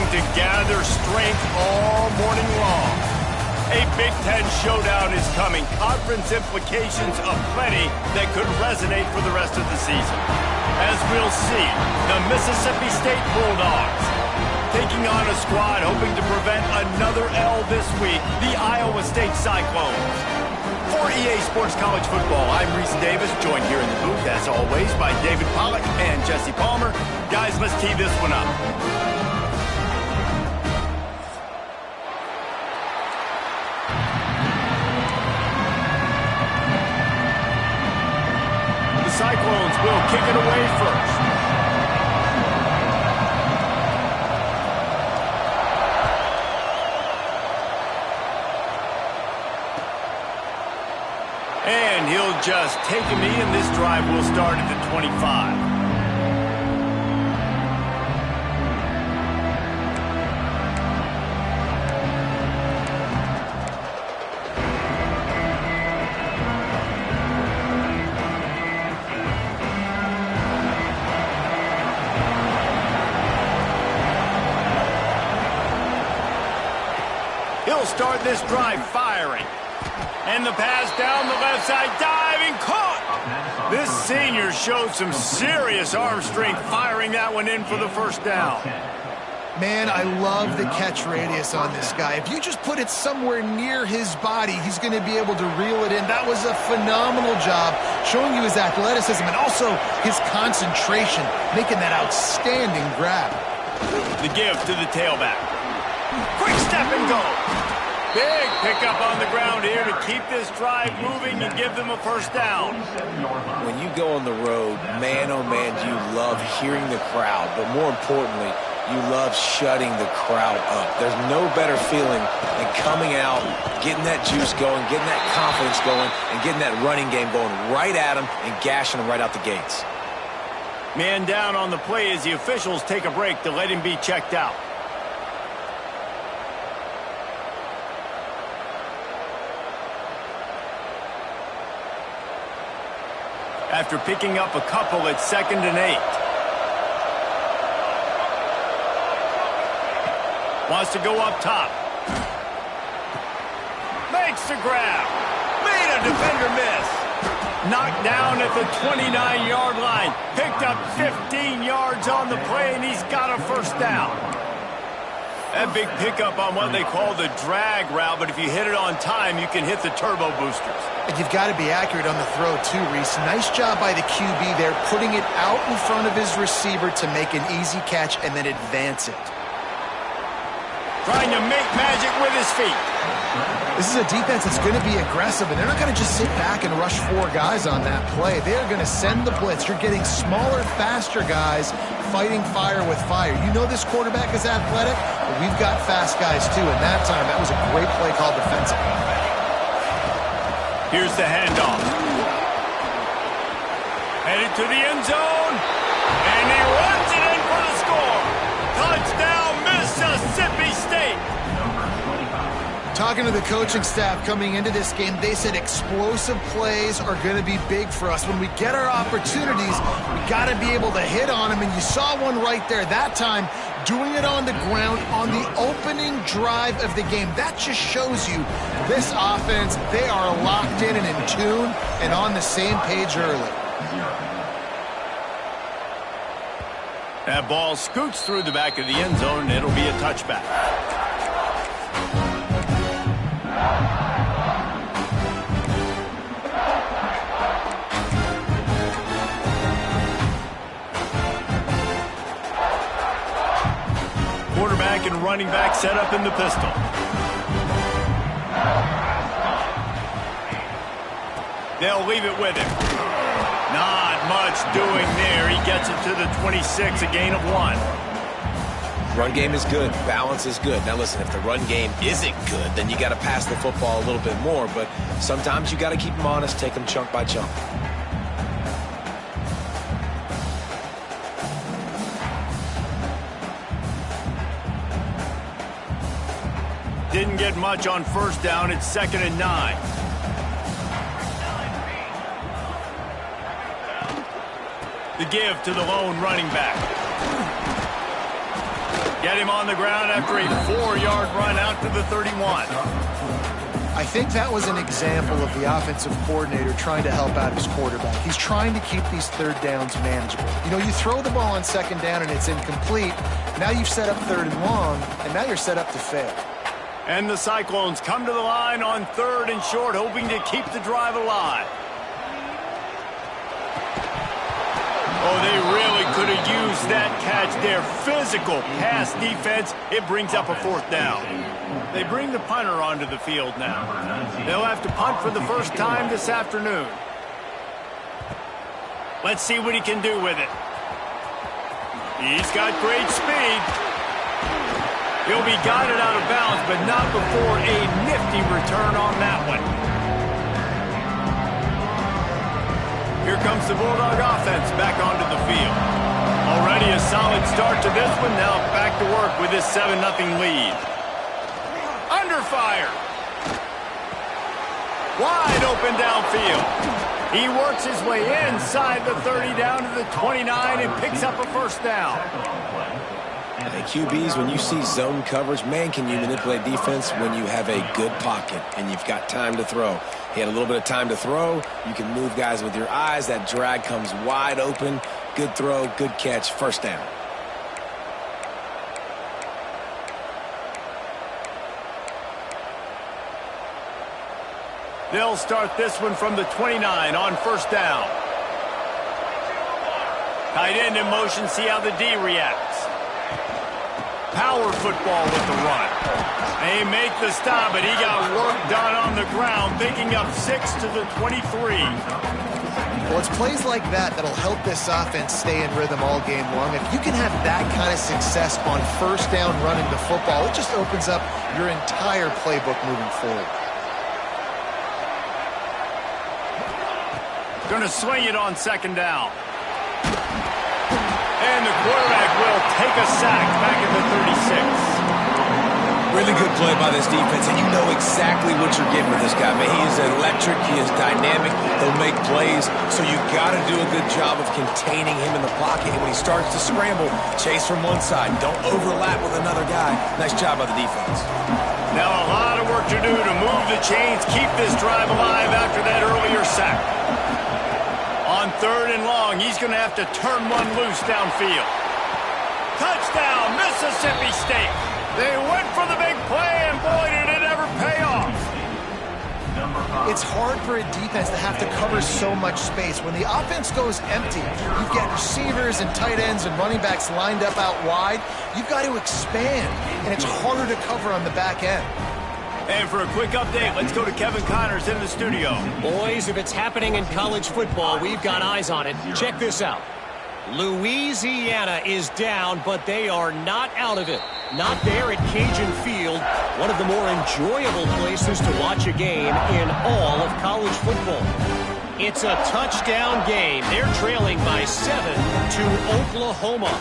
to gather strength all morning long. A Big Ten showdown is coming. Conference implications aplenty that could resonate for the rest of the season. As we'll see, the Mississippi State Bulldogs taking on a squad hoping to prevent another L this week, the Iowa State Cyclones. For EA Sports College Football, I'm Reese Davis, joined here in the booth, as always, by David Pollack and Jesse Palmer. Guys, let's tee this one up. The Cyclones will kick it away first. And he'll just take a knee, and this drive will start at the 25. He'll start this drive firing. And the pass down the left side, diving, caught! This senior showed some serious arm strength firing that one in for the first down. Man, I love the catch radius on this guy. If you just put it somewhere near his body, he's going to be able to reel it in. That was a phenomenal job, showing you his athleticism and also his concentration, making that outstanding grab. The give to the tailback. Quick step and go. Big pickup on the ground here to keep this drive moving and give them a first down. When you go on the road, man, oh man, you love hearing the crowd. But more importantly, you love shutting the crowd up. There's no better feeling than coming out, getting that juice going, getting that confidence going, and getting that running game going right at them and gashing them right out the gates. Man down on the play as the officials take a break to let him be checked out. After picking up a couple at 2nd and 8. Wants to go up top. Makes the grab. Made a defender miss. Knocked down at the 29-yard line. Picked up 15 yards on the play, and he's got a first down. That big pickup on what they call the drag route, but if you hit it on time, you can hit the turbo boosters. And you've got to be accurate on the throw too, Reese. Nice job by the QB there, putting it out in front of his receiver to make an easy catch and then advance it. Trying to make magic with his feet. This is a defense that's going to be aggressive, and they're not going to just sit back and rush 4 guys on that play. They're going to send the blitz. You're getting smaller, faster guys fighting fire with fire. You know this quarterback is athletic, but we've got fast guys too, and that time that was a great play call defensively. Here's the handoff. Headed to the end zone, and he runs it in for the score. Touchdown, Mississippi State. Talking to the coaching staff coming into this game, they said explosive plays are going to be big for us. When we get our opportunities, we got to be able to hit on them, and you saw one right there. That time, doing it on the ground on the opening drive of the game. That just shows you this offense, they are locked in and in tune and on the same page early. That ball scoots through the back of the end zone, and it'll be a touchback. Quarterback and running back set up in the pistol. They'll leave it with him. Not much doing there. He gets it to the 26, a gain of 1. Run game is good. Balance is good. Now listen, if the run game isn't good, then you got to pass the football a little bit more. But sometimes you got to keep them honest, take them chunk by chunk. Didn't get much on first down. It's 2nd and 9. The give to the lone running back. Get him on the ground after a 4-yard run out to the 31. I think that was an example of the offensive coordinator trying to help out his quarterback. He's trying to keep these third downs manageable. You know, you throw the ball on second down and it's incomplete. Now you've set up third and long, and now you're set up to fail. And the Cyclones come to the line on 3rd and short, hoping to keep the drive alive. Oh, they really could have used that catch there. Physical pass defense. It brings up a 4th down. They bring the punter onto the field now. They'll have to punt for the first time this afternoon. Let's see what he can do with it. He's got great speed. He'll be guided out of bounds, but not before a nifty return on that one. Here comes the Bulldog offense back onto the field. Already a solid start to this one. Now back to work with this 7-0 lead. Under fire. Wide open downfield. He works his way inside the 30 down to the 29 and picks up a 1st down. Hey, QBs, when you see zone coverage, man, can you manipulate defense when you have a good pocket and you've got time to throw. He had a little bit of time to throw. You can move guys with your eyes. That drag comes wide open. Good throw, good catch, 1st down. They'll start this one from the 29 on 1st down. Tight end in motion, see how the D reacts. Power football with the run. They make the stop, but he got work done on the ground, picking up 6 to the 23. Well, it's plays like that that'll help this offense stay in rhythm all game long. If you can have that kind of success on 1st down running the football, it just opens up your entire playbook moving forward. Going to swing it on 2nd down. And the quarterback will take a sack back at the 36. Really good play by this defense, and you know exactly what you're getting with this guy. Man, he is electric. He is dynamic. He'll make plays, so you got to do a good job of containing him in the pocket. And when he starts to scramble, chase from one side. Don't overlap with another guy. Nice job by the defense. Now a lot of work to do to move the chains, keep this drive alive after that earlier sack. On 3rd and long, he's going to have to turn one loose downfield. Touchdown, Mississippi State. They went for the big play, and boy, did it ever pay off. It's hard for a defense to have to cover so much space. When the offense goes empty, you've got receivers and tight ends and running backs lined up out wide. You've got to expand, and it's harder to cover on the back end. And for a quick update, let's go to Kevin Connors in the studio. Boys, if it's happening in college football, we've got eyes on it. Check this out. Louisiana is down, but they are not out of it. Not there at Cajun Field, one of the more enjoyable places to watch a game in all of college football. It's a touchdown game. They're trailing by 7 to Oklahoma.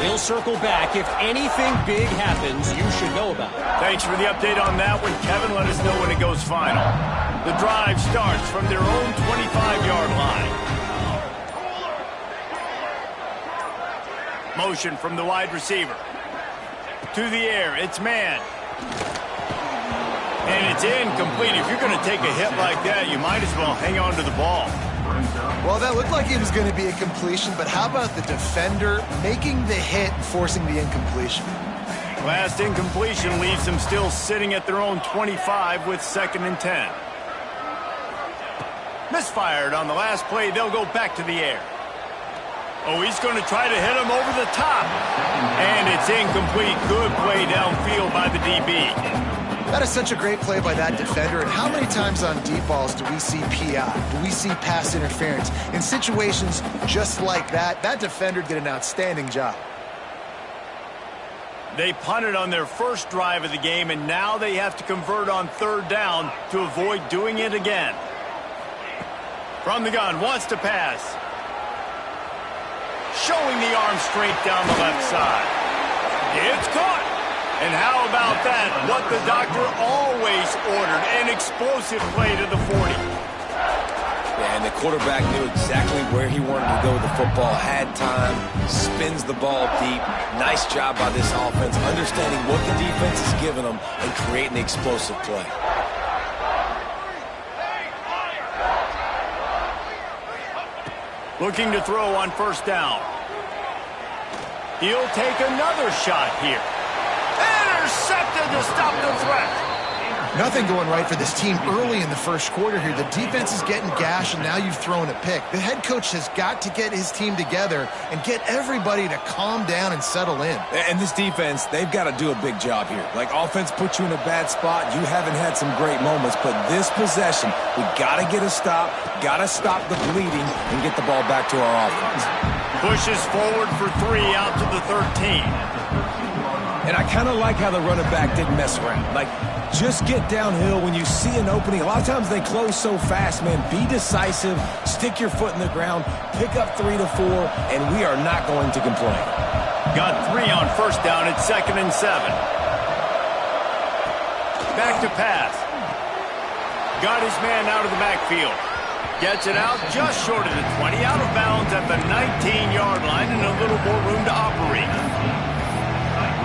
They'll circle back. If anything big happens, you should know about it. Thanks for the update on that one, Kevin. Let us know when it goes final. The drive starts from their own 25-yard line. Motion from the wide receiver. To the air, it's man. And it's incomplete. If you're going to take a hit like that, you might as well hang on to the ball. Well, that looked like it was going to be a completion, but how about the defender making the hit and forcing the incompletion? Last incompletion leaves them still sitting at their own 25 with 2nd and 10. Misfired on the last play. They'll go back to the air. Oh, he's going to try to hit him over the top. And it's incomplete. Good play downfield by the DB. That is such a great play by that defender. And how many times on deep balls do we see PI? Do we see pass interference? In situations just like that, that defender did an outstanding job. They punted on their first drive of the game, and now they have to convert on 3rd down to avoid doing it again. From the gun, wants to pass. Showing the arm strength down the left side. It's caught. And how about that? What the doctor always ordered, an explosive play to the 40. Yeah, and the quarterback knew exactly where he wanted to go with the football, had time, spins the ball deep. Nice job by this offense, understanding what the defense is giving them and creating the explosive play. Looking to throw on first down. He'll take another shot here. Intercepted to stop the threat. Nothing going right for this team early in the first quarter here. The defense is getting gashed, and now you've thrown a pick. The head coach has got to get his team together and get everybody to calm down and settle in. And this defense, they've got to do a big job here. Like, offense puts you in a bad spot. You haven't had some great moments, but this possession, we got to get a stop, got to stop the bleeding, and get the ball back to our offense. Pushes forward for 3 out to the 13. And I kind of like how the running back didn't mess around. Like, just get downhill when you see an opening. A lot of times they close so fast, man. Be decisive, stick your foot in the ground, pick up 3 to 4, and we are not going to complain. Got 3 on first down at 2nd and 7. Back to pass. Got his man out of the backfield. Gets it out just short of the 20, out of bounds at the 19-yard line, and a little more room to operate.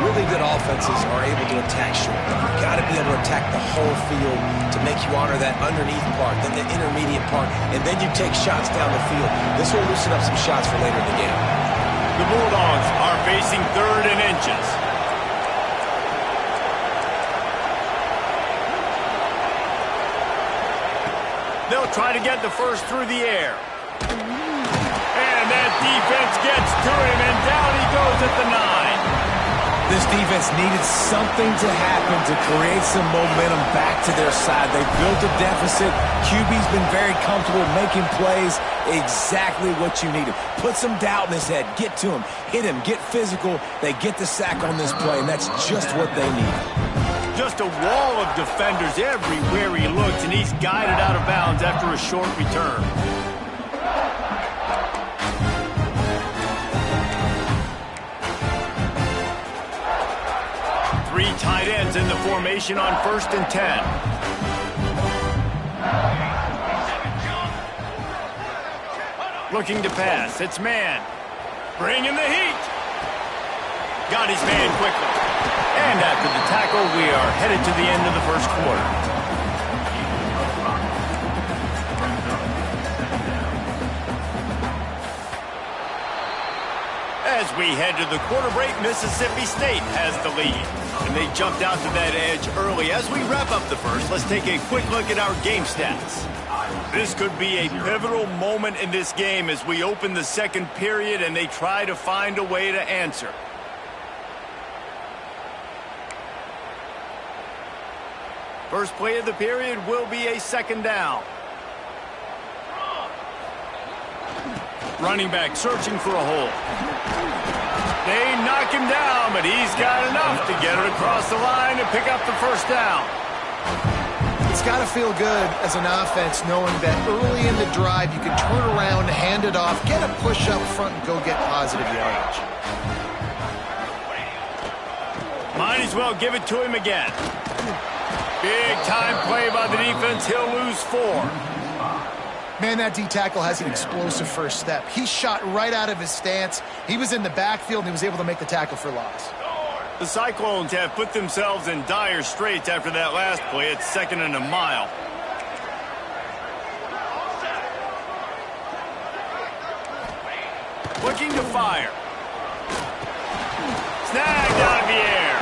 Really good offenses are able to attack short. You've got to be able to attack the whole field to make you honor that underneath part, then the intermediate part, and then you take shots down the field. This will loosen up some shots for later in the game. The Bulldogs are facing 3rd and inches. They'll try to get the first through the air. And that defense gets to him, and down he goes at the 9. This defense needed something to happen to create some momentum back to their side. They built a deficit. QB's been very comfortable making plays. Exactly what you needed. Put some doubt in his head. Get to him. Hit him. Get physical. They get the sack on this play, and that's just what they need. Just a wall of defenders everywhere he looks, and he's guided out of bounds after a short return. Three tight ends in the formation on 1st and 10. Looking to pass. It's man. Bringing the heat. Got his man quickly. And after the tackle, we are headed to the end of the first quarter. As we head to the quarter break, Mississippi State has the lead. And they jumped out to that edge early. As we wrap up the first, let's take a quick look at our game stats. This could be a pivotal moment in this game as we open the second period and they try to find a way to answer. First play of the period will be a 2nd down. Running back searching for a hole. They knock him down, but he's got enough to get it across the line and pick up the first down. It's got to feel good as an offense knowing that early in the drive you can turn around, hand it off, get a push up front, and go get positive yardage. Might as well give it to him again. Big time play by the defense. He'll lose 4. Man, that D-tackle has an explosive first step. He shot right out of his stance. He was in the backfield, and he was able to make the tackle for loss. The Cyclones have put themselves in dire straits after that last play. It's 2nd and a mile. Looking to fire. Snagged out of the air.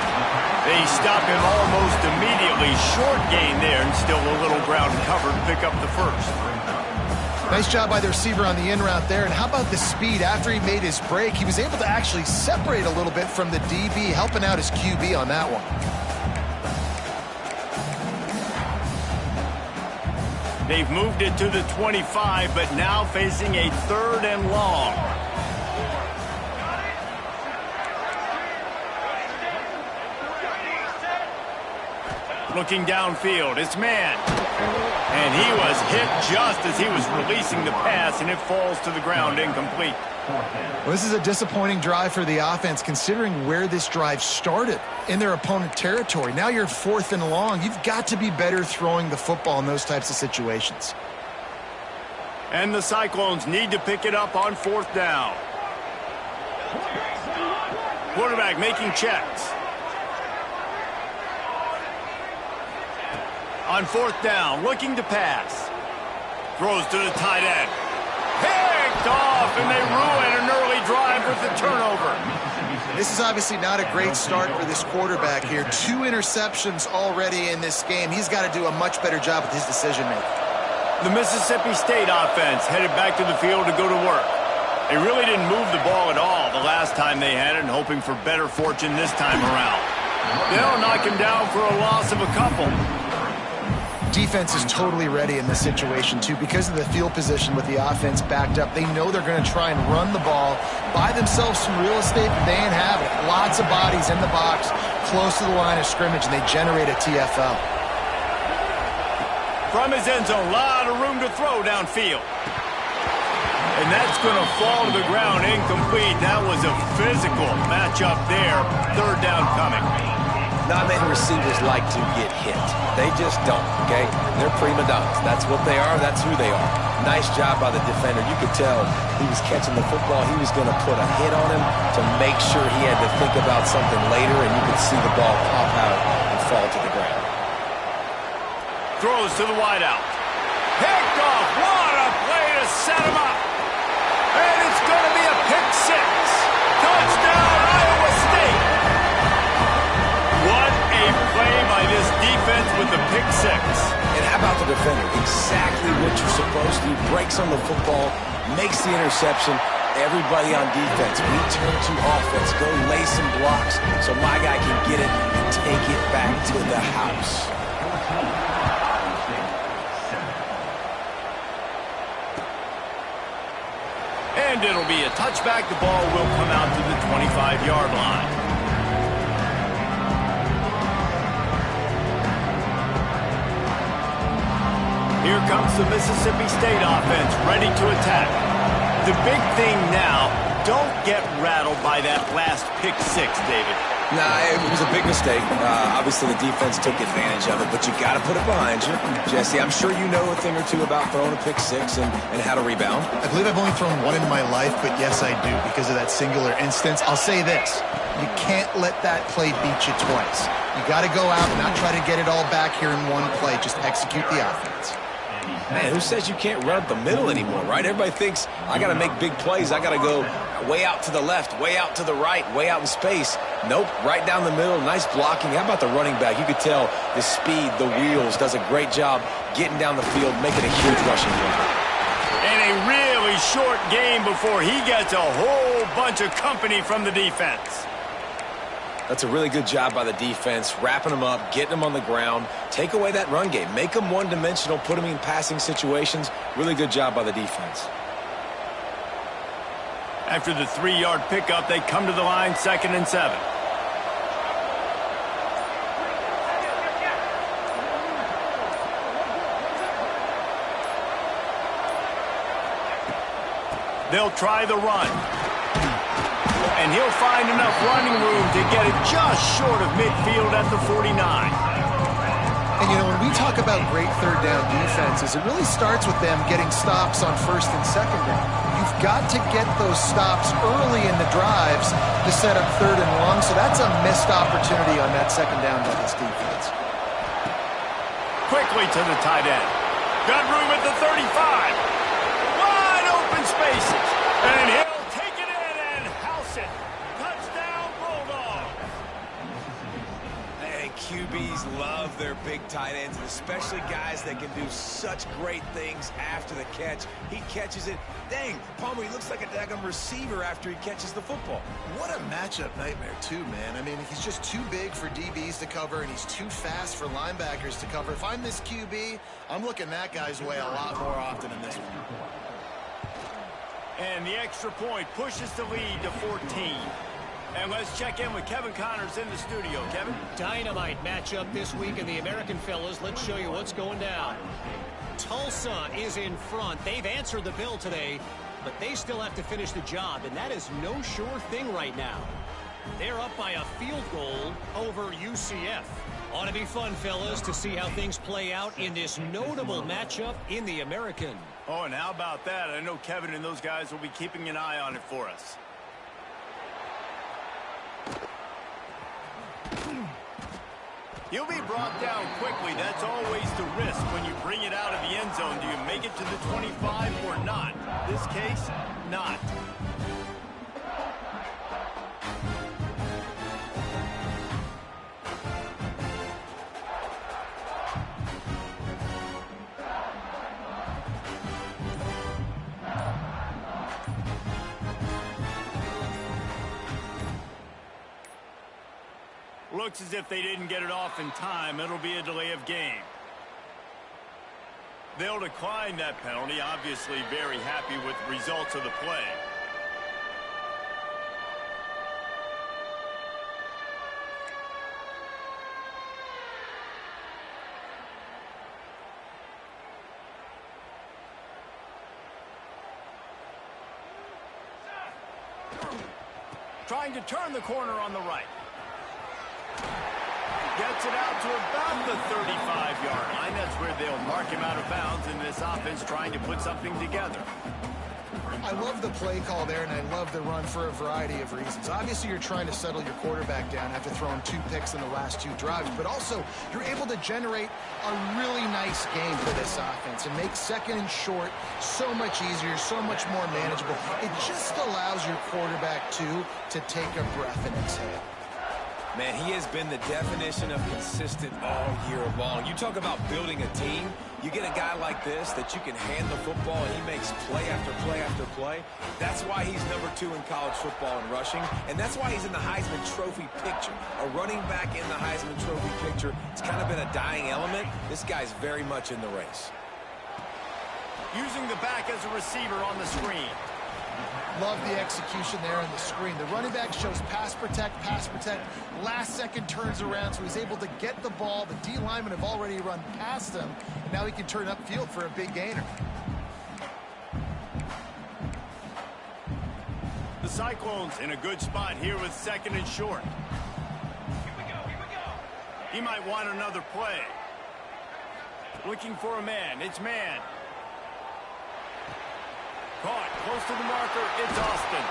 They stop him almost immediately. Short gain there, and still a little ground covered to pick up the first. Nice job by the receiver on the in route there. And how about the speed? After he made his break, he was able to actually separate a little bit from the DB, helping out his QB on that one. They've moved it to the 25, but now facing a 3rd and long. Looking downfield, it's man. And he was hit just as he was releasing the pass, and it falls to the ground incomplete. Well, this is a disappointing drive for the offense, considering where this drive started in their opponent territory. Now you're 4th and long. You've got to be better throwing the football in those types of situations. And the Cyclones need to pick it up on 4th down. Quarterback making checks. On 4th down, looking to pass. Throws to the tight end. Picked off, and they ruin an early drive with the turnover. This is obviously not a great start for this quarterback here. 2 interceptions already in this game. He's got to do a much better job with his decision-making. The Mississippi State offense headed back to the field to go to work. They really didn't move the ball at all the last time they had it, and hoping for better fortune this time around. They'll knock him down for a loss of a couple. Defense is totally ready in this situation, too. Because of the field position with the offense backed up, they know they're going to try and run the ball, buy themselves some real estate that they ain't have it. Lots of bodies in the box, close to the line of scrimmage, and they generate a TFL. From his end zone, a lot of room to throw downfield. And that's going to fall to the ground incomplete. That was a physical matchup there. 3rd down coming. Not many receivers like to get hit. They just don't, okay? They're prima donnas. That's what they are. That's who they are. Nice job by the defender. You could tell he was catching the football. He was going to put a hit on him to make sure he had to think about something later, and you could see the ball pop out and fall to the ground. Throws to the wideout. Picked off. What a play to set him up. And it's going to be a pick 6. Touchdown, Iowa State. What a play by this defense with the pick 6. And how about the defender? Exactly what you're supposed to do. Breaks on the football, makes the interception. Everybody on defense, we turn to offense. Go lay some blocks so my guy can get it and take it back to the house. And it'll be a touchback. The ball will come out to the 25-yard line. Here comes the Mississippi State offense, ready to attack. The big thing now, don't get rattled by that last pick 6, David. Nah, it was a big mistake. Obviously, the defense took advantage of it, but you got to put it behind you. Jesse, I'm sure you know a thing or two about throwing a pick 6 and how to rebound. I believe I've only thrown one in my life, but yes, I do, because of that singular instance. I'll say this. You can't let that play beat you twice. You got to go out and not try to get it all back here in one play. Just execute the offense. Man, who says you can't run up the middle anymore, right? Everybody thinks, I got to make big plays. I got to go way out to the left, way out to the right, way out in space. Nope, right down the middle, nice blocking. How about the running back? You could tell the speed, the wheels, does a great job getting down the field, making a huge rushing play. And a really short game before he gets a whole bunch of company from the defense. That's a really good job by the defense, wrapping them up, getting them on the ground. Take away that run game. Make them one-dimensional, put them in passing situations. Really good job by the defense. After the 3-yard pickup, they come to the line, 2nd and 7. They'll try the run. And he'll find enough running room to get it just short of midfield at the 49. And, you know, when we talk about great 3rd down defenses, it really starts with them getting stops on 1st and 2nd down. You've got to get those stops early in the drives to set up 3rd and long, so that's a missed opportunity on that 2nd down by this defense. Quickly to the tight end. Got room at the 35. Wide open spaces. And he'll take it in and house it. Touchdown, Bulldogs. Hey, QBs love their big tight ends, and especially guys that can do such great things after the catch. He catches it. Dang, Palmer, he looks like a daggum receiver after he catches the football. What a matchup nightmare, too, man. I mean, he's just too big for DBs to cover, and he's too fast for linebackers to cover. If I'm this QB, I'm looking that guy's way a lot more often in this one. And the extra point pushes the lead to 14. And let's check in with Kevin Connors in the studio. Kevin? Dynamite matchup this week in the American, fellas. Let's show you what's going down. Tulsa is in front. They've answered the bell today, but they still have to finish the job, and that is no sure thing right now. They're up by a field goal over UCF. Ought to be fun, fellas, to see how things play out in this notable matchup in the American. Oh, and how about that? I know Kevin and those guys will be keeping an eye on it for us. He'll be brought down quickly. That's always the risk when you bring it out of the end zone. Do you make it to the 25 or not? This case, not. Looks as if they didn't get it off in time. It'll be a delay of game. They'll decline that penalty. Obviously very happy with the results of the play. Trying to turn the corner on the right. Gets it out to about the 35-yard line. That's where they'll mark him out of bounds in this offense trying to put something together. I love the play call there, and I love the run for a variety of reasons. Obviously, you're trying to settle your quarterback down after throwing 2 picks in the last 2 drives, but also you're able to generate a really nice game for this offense and make second and short so much easier, so much more manageable. It just allows your quarterback, too, to take a breath and exhale. Man, he has been the definition of consistent all year long. You talk about building a team. You get a guy like this that you can hand the football and he makes play after play after play. That's why he's number 2 in college football in rushing, and that's why he's in the Heisman Trophy picture. A running back in the Heisman Trophy picture. It's kind of been a dying element. This guy's very much in the race. Using the back as a receiver on the screen. Love the execution there on the screen. The running back shows pass protect, last second turns around, so he's able to get the ball. The D linemen have already run past him, and now he can turn upfield for a big gainer. The Cyclones in a good spot here with second and short. Here we go. He might want another play. Looking for a man. It's man. Caught close to the marker. It's Austin.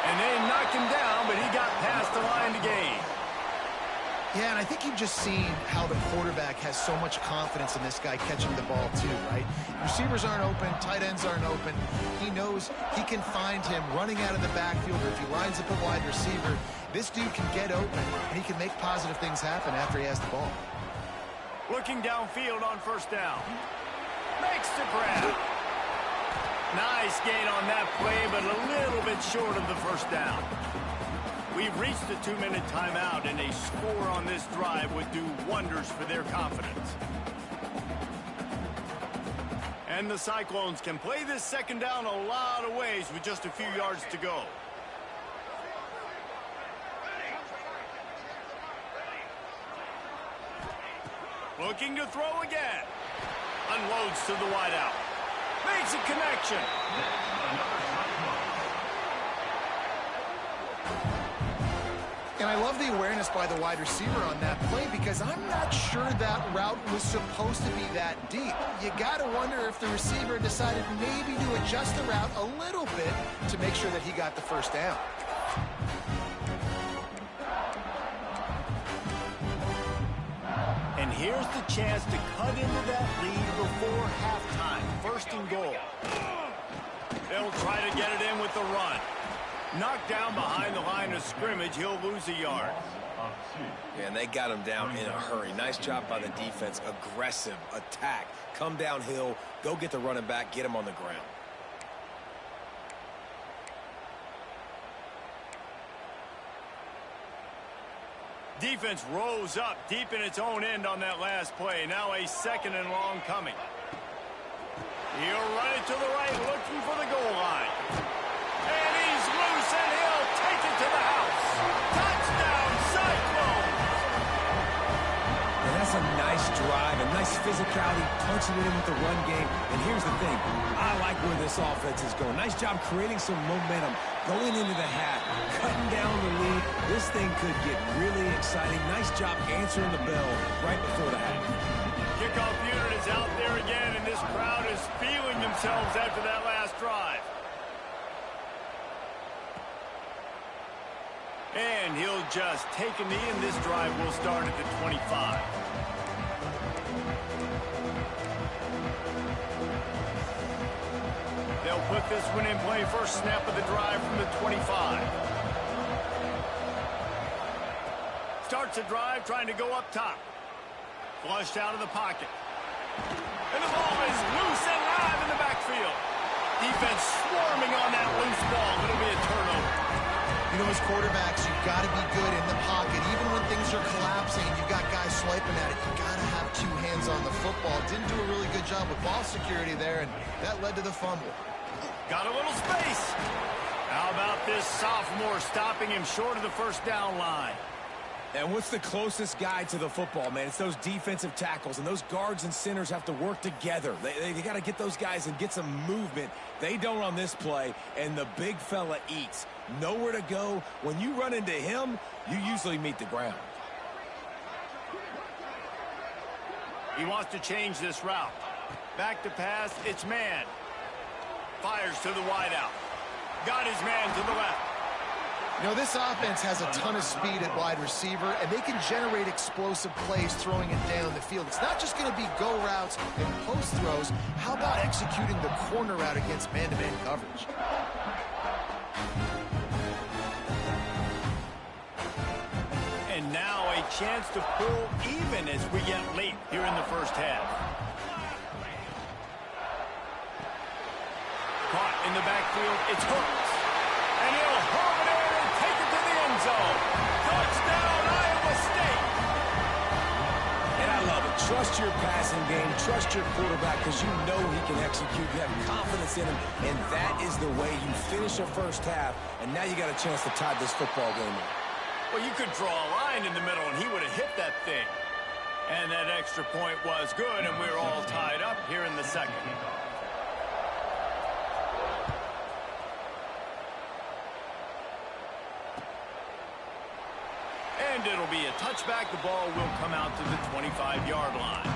And they knocked him down, but he got past the line to gain. Yeah, and I think you've just seen how the quarterback has so much confidence in this guy catching the ball too, right? Receivers aren't open, tight ends aren't open. He knows he can find him running out of the backfield, or if he lines up a wide receiver, this dude can get open, and he can make positive things happen after he has the ball. Looking downfield on first down. Makes the grab. Nice gain on that play, but a little bit short of the first down. We've reached the 2-minute timeout, and a score on this drive would do wonders for their confidence. And the Cyclones can play this second down a lot of ways with just a few yards to go. Looking to throw again. Unloads to the wideout. Makes a connection. And I love the awareness by the wide receiver on that play, because I'm not sure that route was supposed to be that deep. You got to wonder if the receiver decided maybe to adjust the route a little bit to make sure that he got the first down. And here's the chance to cut into that lead before halftime. First and goal. They'll try to get it in with the run. Knocked down behind the line of scrimmage. He'll lose a yard. Yeah, and they got him down in a hurry. Nice job by the defense. Aggressive attack. Come downhill. Go get the running back. Get him on the ground. Defense rose up deep in its own end on that last play. Now a second and long coming. He'll run it to the right, looking for the goal line. And he's loose, and he'll take it to the house. Touchdown, Cyclones! And that's a nice drive, a nice physicality, punching it in with the run game. And here's the thing. I like where this offense is going. Nice job creating some momentum, going into the half, cutting down the lead. This thing could get really exciting. Nice job answering the bell right before the half. Kickoff unit is out there again, and this crowd is feeling themselves after that last drive. And he'll just take a knee, and this drive will start at the 25. They'll put this one in play first snap of the drive from the 25. Starts the drive trying to go up top. Flushed out of the pocket. And the ball is loose and live in the backfield. Defense swarming on that loose ball. It'll be a turnover. You know, as quarterbacks, you've got to be good in the pocket. Even when things are collapsing and you've got guys swiping at it, you've got to have two hands on the football. Didn't do a really good job with ball security there, and that led to the fumble. Got a little space. How about this sophomore stopping him short of the first down line? And what's the closest guy to the football, man? It's those defensive tackles, and those guards and centers have to work together. They got to get those guys and get some movement. They don't on this play, and the big fella eats. Nowhere to go. When you run into him, you usually meet the ground. He wants to change this route. Back to pass, it's man. Fires to the wideout. Got his man to the left. You know, this offense has a ton of speed at wide receiver, and they can generate explosive plays throwing it down the field. It's not just going to be go routes and post throws. How about executing the corner route against man-to-man coverage? And now a chance to pull even as we get late here in the first half. Caught in the backfield, it's Hurts. And he'll hurl it in and take it to the end zone. Touchdown, Iowa State. And I love it. Trust your passing game. Trust your quarterback because you know he can execute. You have confidence in him, and that is the way you finish a first half. And now you got a chance to tie this football game up. Well, you could draw a line in the middle, and he would have hit that thing. And that extra point was good, and we're all tied up here in the second. And it'll be a touchback. The ball will come out to the 25-yard line.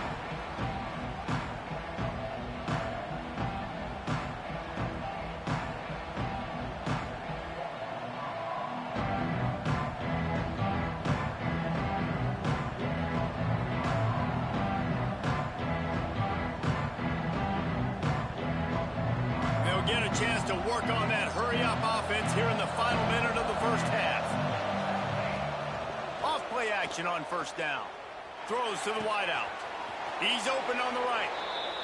They'll get a chance to work on that hurry-up offense here in the final minute of the first half. Play action on first down. Throws to the wideout. He's open on the right.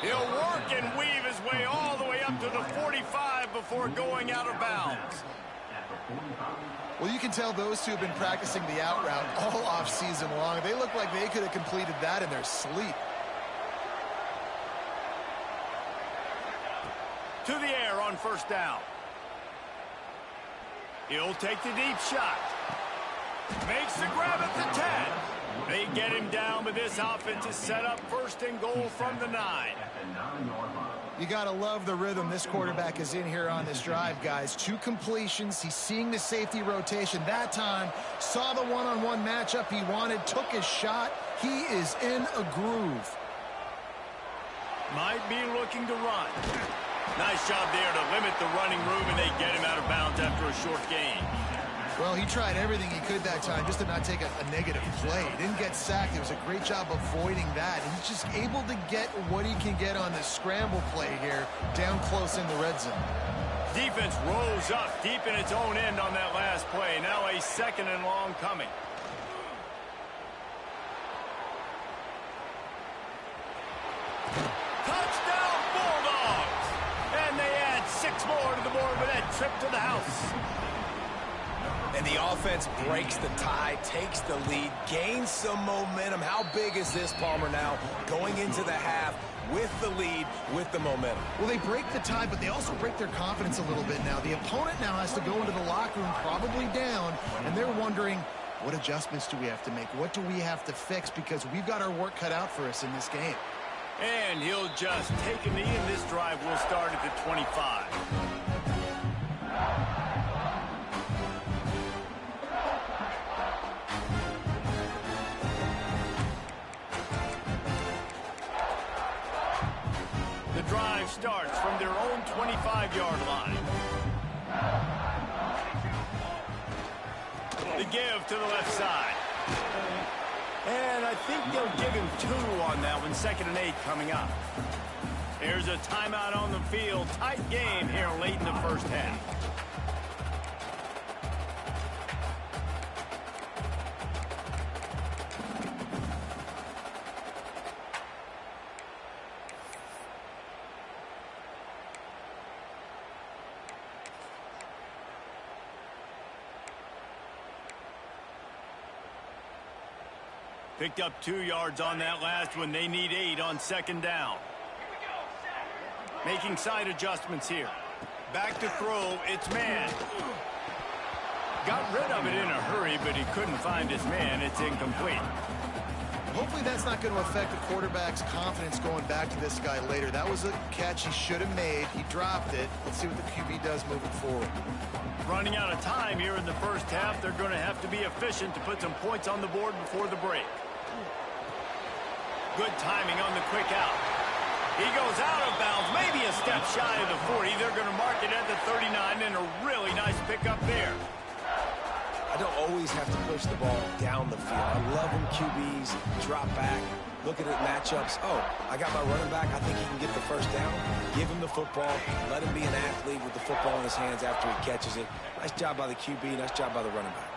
He'll work and weave his way all the way up to the 45 before going out of bounds. Well, you can tell those two have been practicing the out route all off season long. They look like they could have completed that in their sleep. To the air on first down. He'll take the deep shot. Makes the grab at the 10. They get him down, but this offense is set up first and goal from the 9. You got to love the rhythm this quarterback is in here on this drive, guys. 2 completions. He's seeing the safety rotation. That time, saw the one-on-one matchup he wanted, took his shot. He is in a groove. Might be looking to run. Nice job there to limit the running room, and they get him out of bounds after a short gain. Well, he tried everything he could that time just to not take a negative play. He didn't get sacked. It was a great job avoiding that. He's just able to get what he can get on this scramble play here down close in the red zone. Defense rose up deep in its own end on that last play. Now a second and long coming. Touchdown Bulldogs! And they add 6 more to the board with that trip to the house. And the offense breaks the tie, takes the lead, gains some momentum. How big is this, Palmer, now going into the half with the lead, with the momentum? Well, they break the tie, but they also break their confidence a little bit now. The opponent now has to go into the locker room probably down, and they're wondering, what adjustments do we have to make? What do we have to fix? Because we've got our work cut out for us in this game. And he'll just take a knee, and this drive will start at the 25. drive starts from their own 25-yard line. The give to the left side. And I think they'll give him 2 on that one. 2nd and 8 coming up. There's a timeout on the field. Tight game here late in the first half. Picked up 2 yards on that last one. They need 8 on 2nd down. Making side adjustments here. Back to throw. It's man. Got rid of it in a hurry, but he couldn't find his man. It's incomplete. Hopefully that's not going to affect the quarterback's confidence going back to this guy later. That was a catch he should have made. He dropped it. Let's see what the QB does moving forward. Running out of time here in the first half. They're going to have to be efficient to put some points on the board before the break. Good timing on the quick out. He goes out of bounds, maybe a step shy of the 40. They're going to mark it at the 39, and a really nice pickup there. I don't always have to push the ball down the field. I love when QBs drop back, look at it matchups. Oh, I got my running back. I think he can get the first down. Give him the football. Let him be an athlete with the football in his hands after he catches it. Nice job by the QB. Nice job by the running back.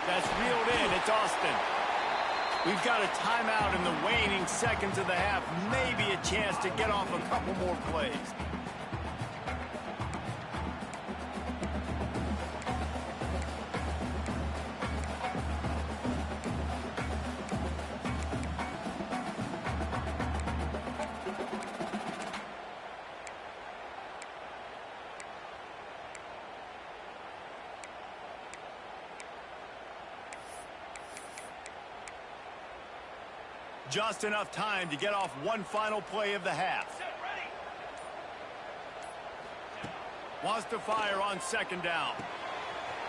That's reeled in. It's Austin. We've got a timeout in the waning seconds of the half. Maybe a chance to get off a couple more plays. Just enough time to get off one final play of the half. Wants to fire on 2nd down.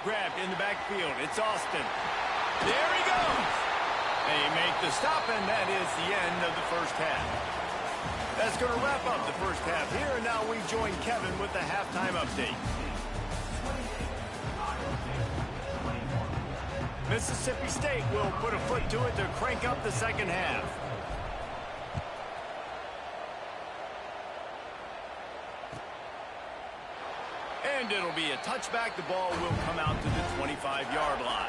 Grabbed in the backfield. It's Austin. There he goes. They make the stop, and that is the end of the first half. That's going to wrap up the first half here, and now we join Kevin with the halftime update. Mississippi State will put a foot to it to crank up the second half. And it'll be a touchback. The ball will come out to the 25-yard line.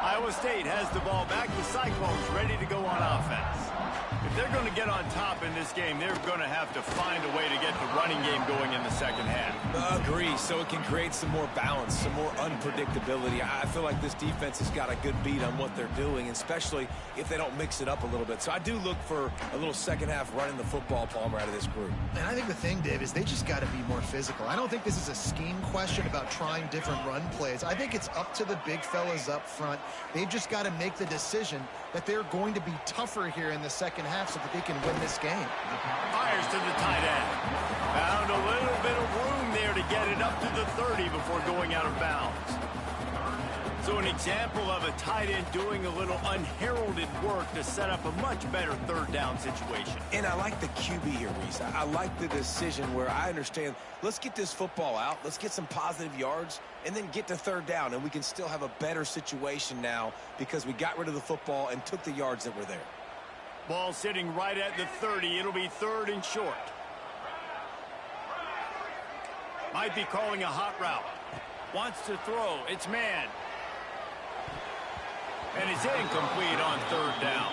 Iowa State has the ball back. The Cyclones ready to go on offense. If they're going to get on top in this game, they're going to have to find a way to get the running game going in the second half. Agree, so it can create some more balance, some more unpredictability. I feel like this defense has got a good beat on what they're doing, especially if they don't mix it up a little bit. So I do look for a little second half running the football, Palmer, out of this group. And I think the thing, Dave, is they just got to be more physical. I don't think this is a scheme question about trying different run plays. I think it's up to the big fellas up front. They've just got to make the decision that they're going to be tougher here in the second half so that they can win this game. Fires to the tight end. Found a little bit of room there to get it up to the 30 before going out of bounds. So an example of a tight end doing a little unheralded work to set up a much better third down situation. And I like the QB here, Reese. I like the decision where I understand, let's get this football out, let's get some positive yards, and then get to third down, and we can still have a better situation now because we got rid of the football and took the yards that were there. Ball sitting right at the 30. It'll be 3rd and short. Might be calling a hot route. Wants to throw. It's man. And it's incomplete on 3rd down.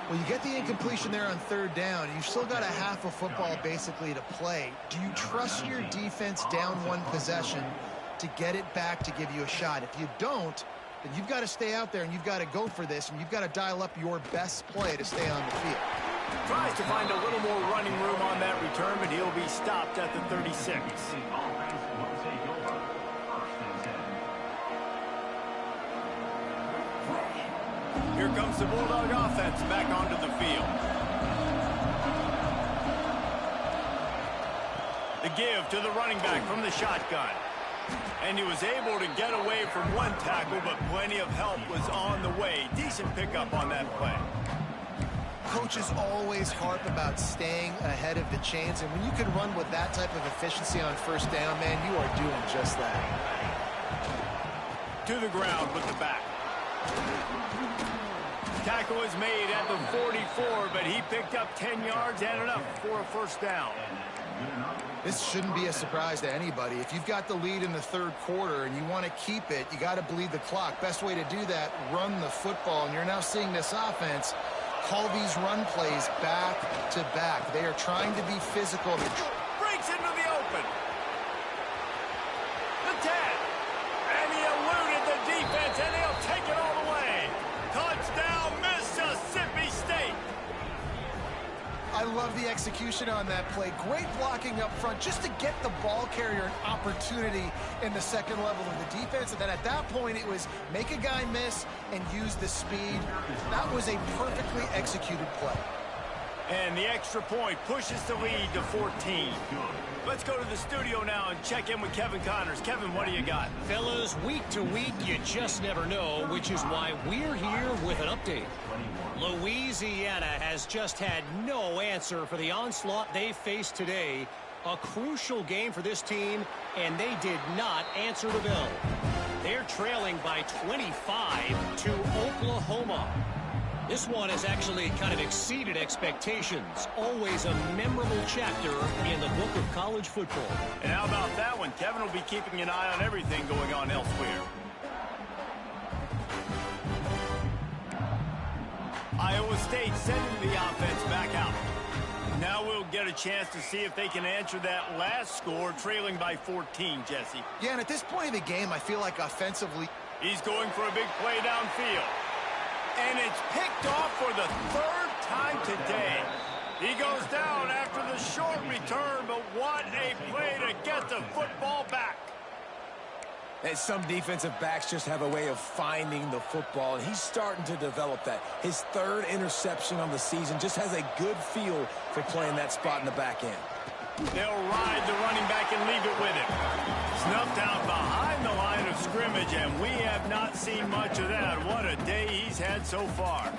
Well, you get the incompletion there on 3rd down. You've still got a half of football basically to play. Do you trust your defense down one possession to get it back to give you a shot? If you don't, then you've got to stay out there and you've got to go for this, and you've got to dial up your best play to stay on the field. Tries to find a little more running room on that return, but he'll be stopped at the 36. Here comes the Bulldog offense back onto the field. The give to the running back from the shotgun. And he was able to get away from one tackle, but plenty of help was on the way. Decent pickup on that play. Coaches always harp about staying ahead of the chains, and when you can run with that type of efficiency on first down, man, you are doing just that. To the ground with the back. Tackle is made at the 44, but he picked up 10 yards and enough for a first down. This shouldn't be a surprise to anybody. If you've got the lead in the third quarter and you want to keep it, you got to bleed the clock. Best way to do that, run the football. And you're now seeing this offense call these run plays back to back. They are trying to be physical. Breaks into the open. The 10. And he eluded the defense, and he'll take it all the way. Touchdown, Mississippi State. I love the execution on that play. Great blocking up front just to get the ball carrier an opportunity in the second level of the defense. And then at that point, it was make a guy miss and use the speed. That was a perfectly executed play. And the extra point pushes the lead to 14. Let's go to the studio now and check in with Kevin Connors. Kevin, what do you got? Fellas, week to week, you just never know, which is why we're here with an update. Louisiana has just had no answer for the onslaught they faced today. A crucial game for this team, and they did not answer the bell. They're trailing by 25 to Oklahoma. This one has actually kind of exceeded expectations. Always a memorable chapter in the book of college football. And how about that one? Kevin will be keeping an eye on everything going on elsewhere. Iowa State sending the offense back out. Now we'll get a chance to see if they can answer that last score, trailing by 14, Jesse. Yeah, and at this point of the game, I feel like offensively, he's going for a big play downfield. And it's picked off for the third time today. He goes down after the short return, but what a play to get the football back. And some defensive backs just have a way of finding the football, and he's starting to develop that. His third interception on the season, just has a good feel for playing that spot in the back end. They'll ride the running back and leave it with him. Snuffed out behind the line of scrimmage, and we have not seen much of that. What a day he's had so far.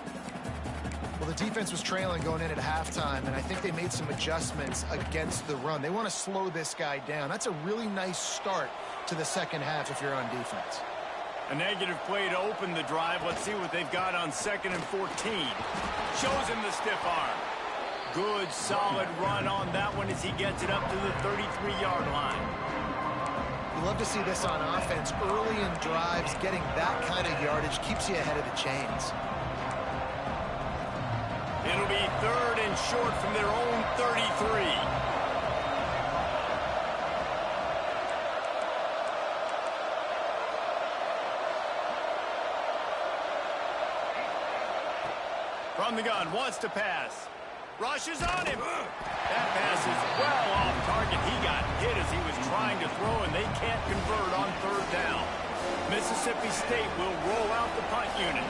well, the defense was trailing going in at halftime, and I think they made some adjustments against the run. They want to slow this guy down. That's a really nice start to the second half if you're on defense. A negative play to open the drive. Let's see what they've got on 2nd and 14. Shows him the stiff arm. Good, solid run on that one as he gets it up to the 33-yard line. You love to see this on offense. Early in drives, getting that kind of yardage keeps you ahead of the chains. It'll be 3rd and short from their own 33. From the gun, wants to pass. Rushes on him. That pass is well off target. He got hit as he was trying to throw, and they can't convert on 3rd down. Mississippi State will roll out the punt unit.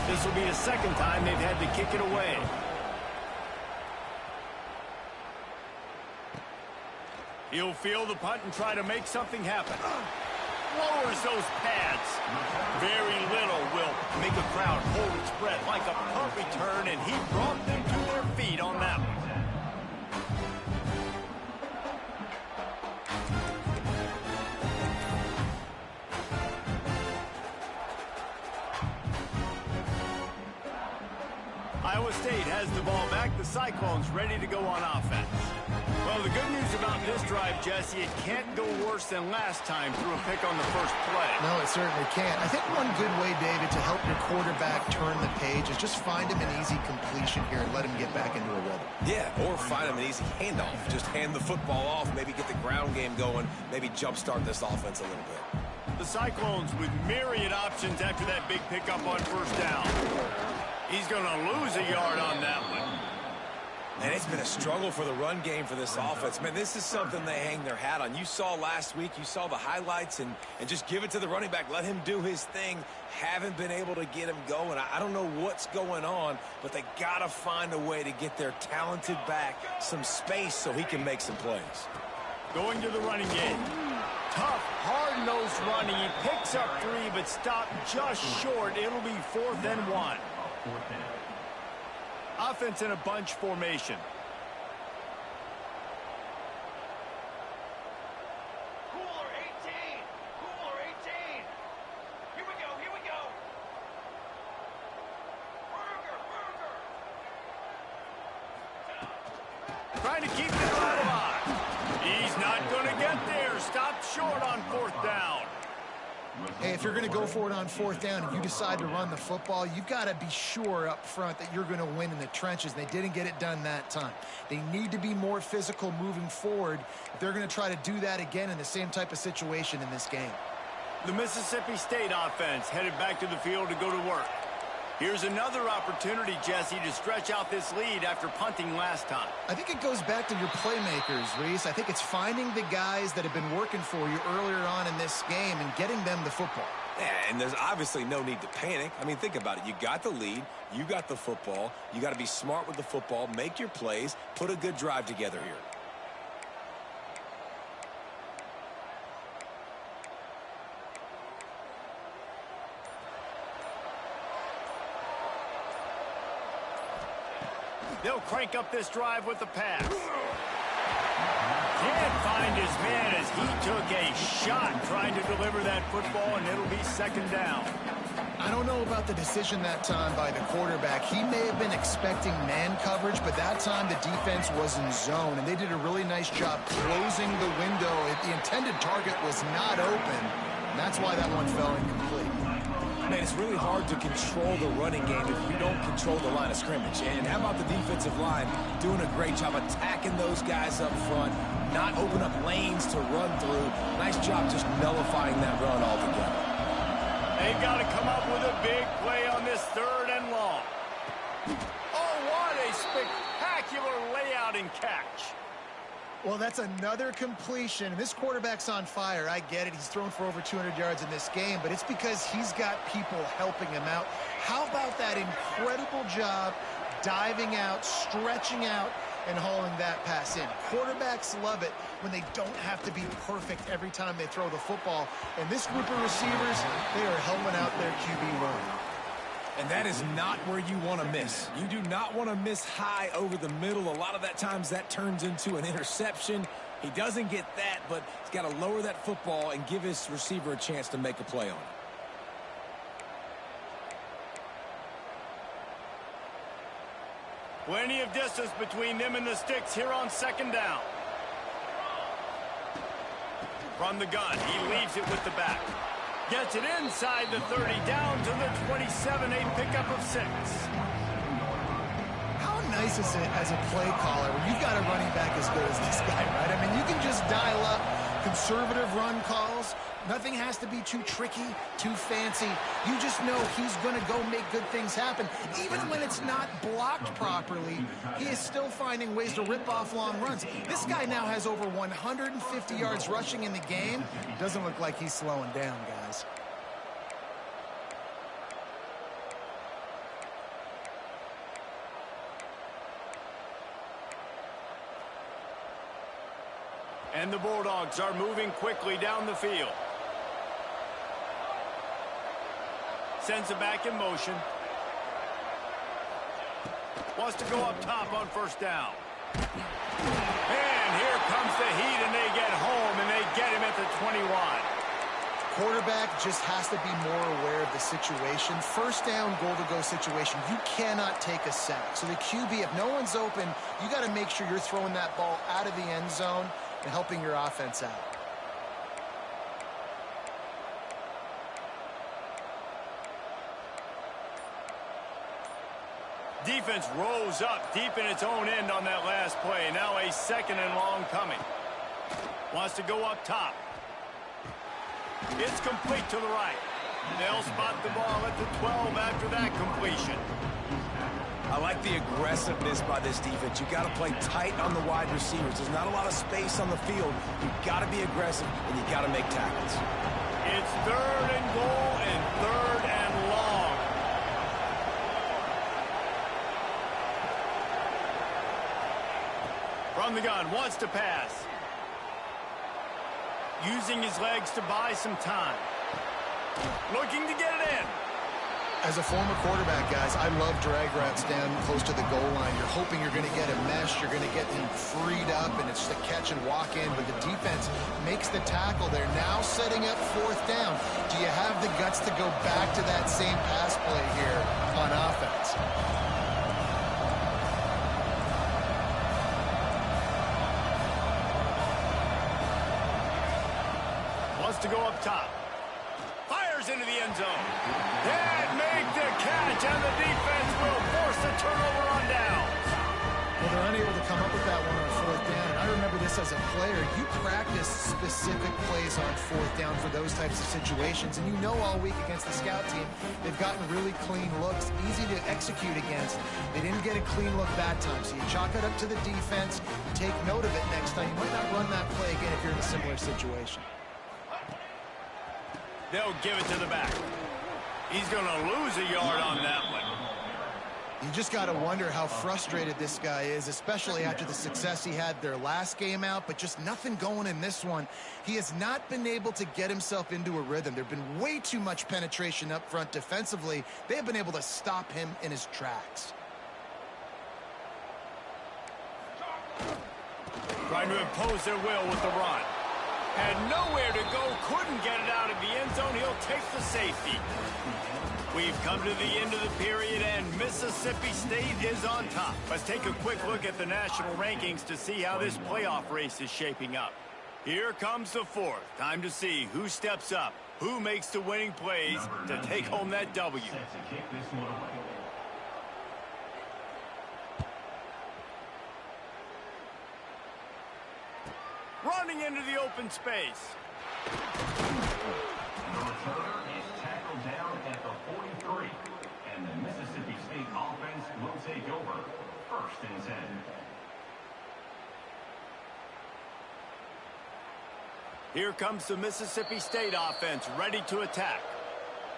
This will be the 2nd time they've had to kick it away. He'll field the punt and try to make something happen. Lowers those pads. Very little will make a crowd hold its breath like a punt return, and he brought them to their feet on that one. Iowa State has the ball back. The Cyclones ready to go on offense. Well, the good news about this drive, Jesse, it can't go worse than last time through a pick on the first play. No, it certainly can't. I think one good way, David, to help your quarterback turn the page is just find him an easy completion here and let him get back into a rhythm. Yeah, or find him an easy handoff. Just hand the football off, maybe get the ground game going, maybe jumpstart this offense a little bit. The Cyclones with myriad options after that big pickup on 1st down. He's going to lose a yard on that one. And it's been a struggle for the run game for this offense. Man, this is something they hang their hat on. You saw last week, you saw the highlights, and just give it to the running back. Let him do his thing. Haven't been able to get him going. I don't know what's going on, but they got to find a way to get their talented back some space so he can make some plays. Going to the running game. Tough, hard-nosed running. He picks up 3, but stopped just short. It'll be 4th and 1. Offense in a bunch formation. Cooler 18! Cooler 18! Here we go, here we go! Burger, burger! Trying to keep the drive alive. He's not going to get there. Stopped short on 4th down. Hey, if you're going to go for it on 4th down and you decide to run the football, you've got to be sure up front that you're going to win in the trenches. They didn't get it done that time. They need to be more physical moving forward if they're going to try to do that again in the same type of situation in this game. The Mississippi State offense headed back to the field to go to work. Here's another opportunity, Jesse, to stretch out this lead after punting last time. I think it goes back to your playmakers, Reese. I think it's finding the guys that have been working for you earlier on in this game and getting them the football. Yeah, and there's obviously no need to panic. I mean, think about it. You got the lead. You got the football. You got to be smart with the football, make your plays, put a good drive together here. They'll crank up this drive with the pass. Can't find his man as he took a shot trying to deliver that football, and it'll be 2nd down. I don't know about the decision that time by the quarterback. He may have been expecting man coverage, but that time the defense was in zone, and they did a really nice job closing the window. The intended target was not open, and that's why that one fell incomplete. Man, it's really hard to control the running game if you don't control the line of scrimmage. And how about the defensive line doing a great job attacking those guys up front, not open up lanes to run through. Nice job just nullifying that run altogether. They've got to come up with a big play on this 3rd and long. Oh, what a spectacular layout and catch. Well, that's another completion. This quarterback's on fire. I get it. He's thrown for over 200 yards in this game, but it's because he's got people helping him out. How about that incredible job diving out, stretching out, and hauling that pass in? Quarterbacks love it when they don't have to be perfect every time they throw the football. And this group of receivers, they are helping out their QB run. And that is not where you want to miss. You do not want to miss high over the middle. A lot of that times that turns into an interception. He doesn't get that, but he's got to lower that football and give his receiver a chance to make a play on it. Plenty of distance between them and the sticks here on 2nd down. From the gun, he leaves it with the back. Gets it inside the 30, down to the 27, a pickup of 6. How nice is it as a play caller when you've got a running back as good as this guy, right? I mean, you can just dial up conservative run calls. Nothing has to be too tricky, too fancy. You just know he's going to go make good things happen. Even when it's not blocked properly, he is still finding ways to rip off long runs. This guy now has over 150 yards rushing in the game. Doesn't look like he's slowing down, guys. And the Bulldogs are moving quickly down the field. Sends it back in motion. Wants to go up top on 1st down. And here comes the heat, and they get home, and they get him at the 21. Quarterback just has to be more aware of the situation. 1st down, goal-to-go situation. You cannot take a sack. So the QB, if no one's open, you got to make sure you're throwing that ball out of the end zone and helping your offense out. Defense rose up deep in its own end on that last play. Now a 2nd and long coming. Wants to go up top. It's complete to the right. They'll spot the ball at the 12 after that completion. I like the aggressiveness by this defense. You got to play tight on the wide receivers. There's not a lot of space on the field. You got to be aggressive, and you got to make tackles. It's 3rd and goal and 3rd and long. From the gun, wants to pass. using his legs to buy some time. Looking to get it in. As a former quarterback, guys, I love drag routes down close to the goal line. You're hoping you're going to get a mesh, you're going to get him freed up, and it's just a catch and walk in, but the defense makes the tackle. They're now setting up 4th down. Do you have the guts to go back to that same pass play here on offense? Wants to go up top. Fires into the end zone. And make the catch, and the defense will force the turnover on downs. Well, they're unable to come up with that one on 4th down. And I remember this as a player. You practice specific plays on 4th down for those types of situations. And you know all week against the scout team, they've gotten really clean looks, easy to execute against. They didn't get a clean look that time. So you chalk it up to the defense. You take note of it next time. You might not run that play again if you're in a similar situation. They'll give it to the back. He's going to lose a yard on that one. You just got to wonder how frustrated this guy is, especially after the success he had their last game out, but just nothing going in this one. He has not been able to get himself into a rhythm. There have been way too much penetration up front defensively. They have been able to stop him in his tracks. Trying to impose their will with the run. Had nowhere to go, couldn't get it out of the end zone. He'll take the safety. We've come to the end of the period, and Mississippi State is on top. Let's take a quick look at the national rankings to see how this playoff race is shaping up. Here comes the 4th. Time to see who steps up, who makes the winning plays to take home that W. Running into the open space. The returner is tackled down at the 43, and the Mississippi State offense will take over 1st and 10. Here comes the Mississippi State offense ready to attack.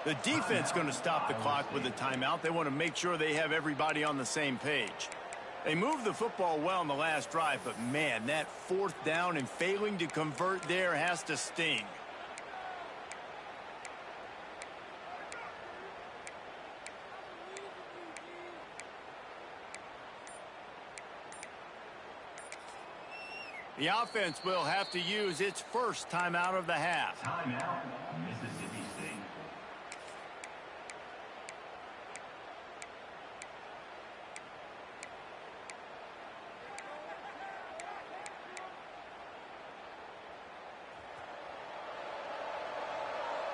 The defense going to stop the clock with a timeout. They want to make sure they have everybody on the same page. They moved the football well in the last drive, but man, that 4th down and failing to convert there has to sting. The offense will have to use its first timeout of the half. Timeout, Mississippi State.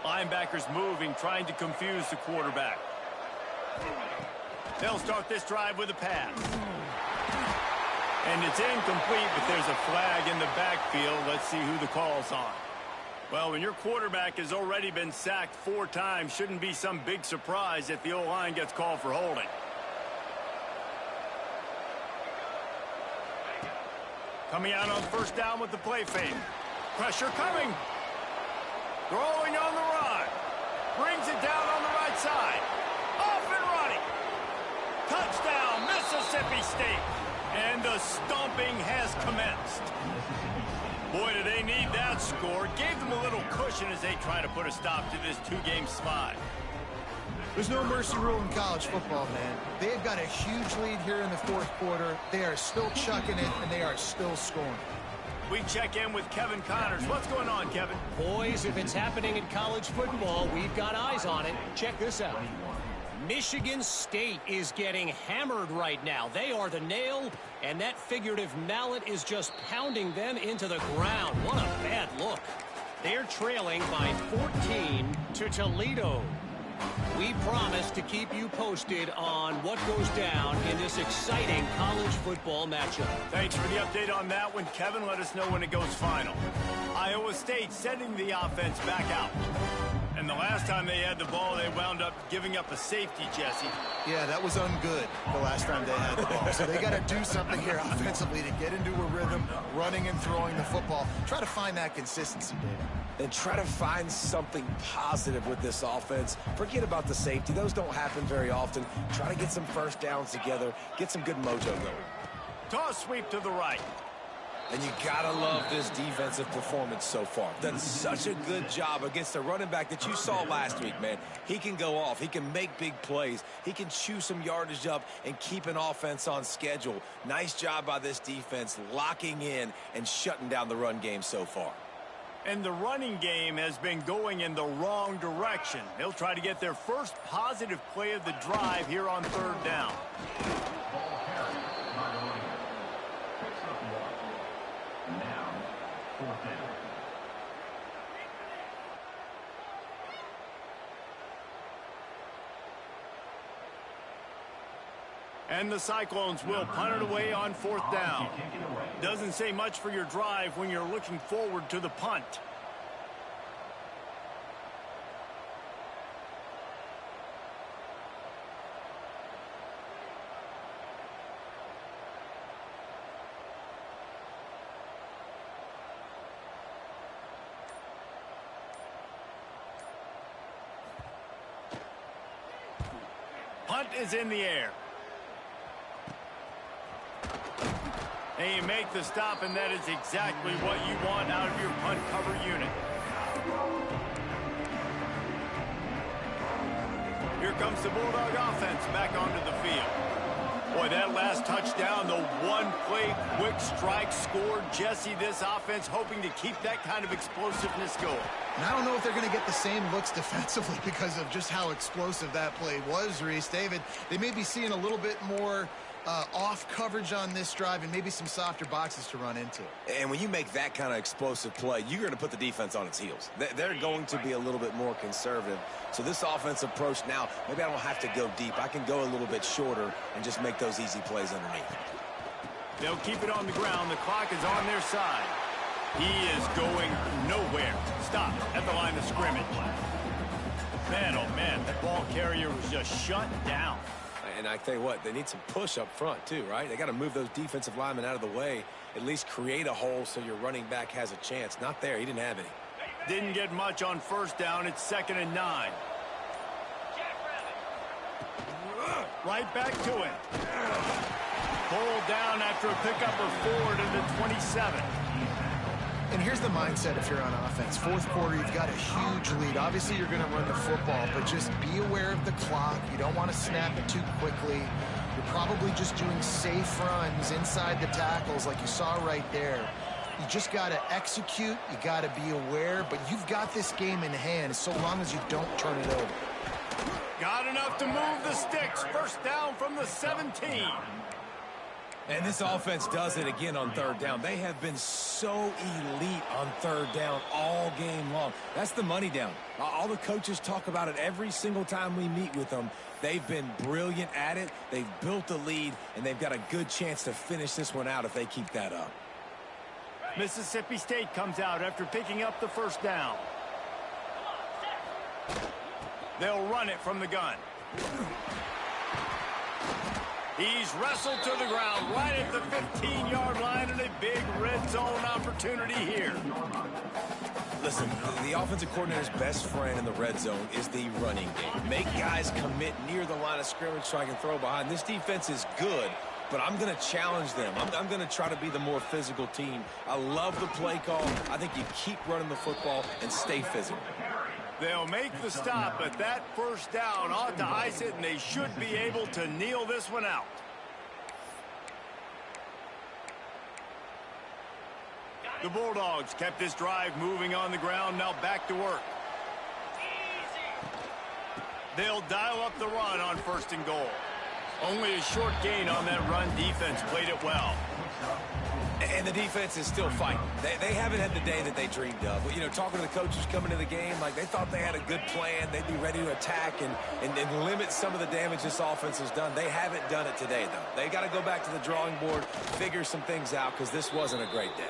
Linebackers moving, trying to confuse the quarterback. They'll start this drive with a pass. And it's incomplete, but there's a flag in the backfield. Let's see who the call's on. Well, when your quarterback has already been sacked 4 times, shouldn't be some big surprise if the O-line gets called for holding. Coming out on 1st down with the play fake. Pressure coming. Throwing on the run. Brings it down on the right side. Off and running. Touchdown, Mississippi State. And the stomping has commenced. Boy, do they need that score. Gave them a little cushion as they try to put a stop to this 2-game slide. There's no mercy rule in college football, man. They've got a huge lead here in the 4th quarter. They are still chucking it, and they are still scoring. We check in with Kevin Connors. What's going on, Kevin? Boys, if it's happening in college football, we've got eyes on it. Check this out. Michigan State is getting hammered right now. They are the nail, and that figurative mallet is just pounding them into the ground. What a bad look. They're trailing by 14 to Toledo. We promise to keep you posted on what goes down in this exciting college football matchup. Thanks for the update on that one, Kevin. Let us know when it goes final. Iowa State sending the offense back out. And the last time they had the ball, they wound up giving up a safety, Jesse. Yeah, that was ungood the last time they had the ball. So they got to do something here offensively to get into a rhythm, running and throwing the football. Try to find that consistency, David. And try to find something positive with this offense. Forget about the safety. Those don't happen very often. Try to get some 1st downs together, get some good mojo going. Toss sweep to the right. And you gotta love this defensive performance so far. Done such a good job against the running back that you saw last week, man. He can go off. He can make big plays. He can chew some yardage up and keep an offense on schedule. Nice job by this defense locking in and shutting down the run game so far. And the running game has been going in the wrong direction. They'll try to get their first positive play of the drive here on third down. Ball carried by the running back. Picks up 1. Now, 4th down. And the Cyclones will punt it away on 4th down. Doesn't say much for your drive when you're looking forward to the punt. Punt is in the air. And you make the stop, and that is exactly what you want out of your punt cover unit. Here comes the Bulldog offense back onto the field. Boy, that last touchdown, the one-play quick strike scored. Jesse, this offense hoping to keep that kind of explosiveness going. And I don't know if they're going to get the same looks defensively because of just how explosive that play was, Reese. David, they may be seeing a little bit more off coverage on this drive and maybe some softer boxes to run into. And when you make that kind of explosive play, you're going to put the defense on its heels. They're going to be a little bit more conservative. So this offensive approach now, maybe I don't have to go deep. I can go a little bit shorter and just make those easy plays underneath. They'll keep it on the ground. The clock is on their side. He is going nowhere. Stop at the line of scrimmage. Man, oh man, that ball carrier was just shut down. And I tell you what, they need some push up front too, right? They got to move those defensive linemen out of the way, at least create a hole so your running back has a chance. Not there. He didn't have any. Didn't get much on first down. It's 2nd and 9. Right back to it. Pulled down after a pickup of 4 to the 27. And here's the mindset if you're on offense. Fourth quarter, you've got a huge lead. Obviously, you're going to run the football, but just be aware of the clock. You don't want to snap it too quickly. You're probably just doing safe runs inside the tackles like you saw right there. You just got to execute. You got to be aware, but you've got this game in hand so long as you don't turn it over. Got enough to move the sticks. First down from the 17. And this offense does it again on third down. They have been so elite on third down all game long. That's the money down. All the coaches talk about it every single time we meet with them. They've been brilliant at it. They've built the lead, and they've got a good chance to finish this one out if they keep that up. Mississippi State comes out after picking up the first down. They'll run it from the gun. He's wrestled to the ground right at the 15-yard line, and a big red zone opportunity here. Listen, the offensive coordinator's best friend in the red zone is the running game. Make guys commit near the line of scrimmage so I can throw behind. This defense is good, but I'm going to challenge them. I'm going to try to be the more physical team. I love the play call. I think you keep running the football and stay physical. They'll make the stop, but that first down ought to ice it, and they should be able to kneel this one out. The Bulldogs kept this drive moving on the ground, now back to work. They'll dial up the run on 1st and goal. Only a short gain on that run. Defense played it well. And the defense is still fighting. They haven't had the day that they dreamed of. But, you know, talking to the coaches coming to the game, like they thought they had a good plan. They'd be ready to attack and limit some of the damage this offense has done. They haven't done it today, though. They got to go back to the drawing board, figure some things out, because this wasn't a great day.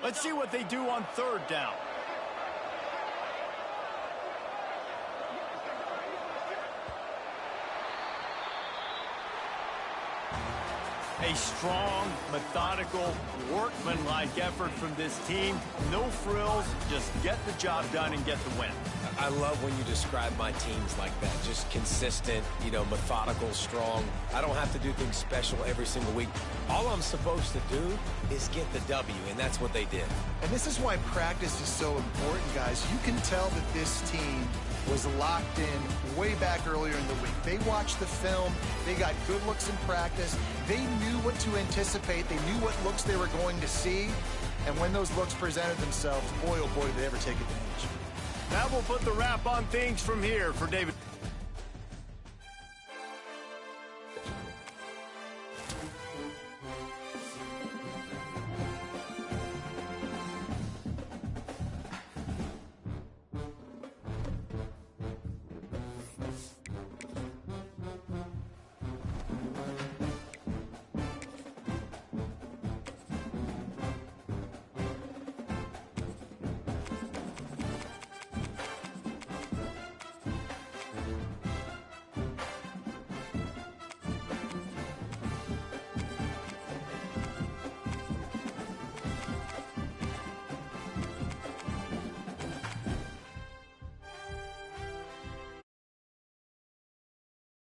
Let's see what they do on 3rd down. A strong, methodical, workmanlike effort from this team. No frills, just get the job done and get the win. I love when you describe my teams like that. Just consistent, methodical, strong. I don't have to do things special every single week. All I'm supposed to do is get the W, and that's what they did. And this is why practice is so important, guys. You can tell that this team was locked in way back earlier in the week. They watched the film. They got good looks in practice. They knew what to anticipate. They knew what looks they were going to see. And when those looks presented themselves, boy, oh boy, did they ever take advantage. Now we'll put the wrap on things from here for David.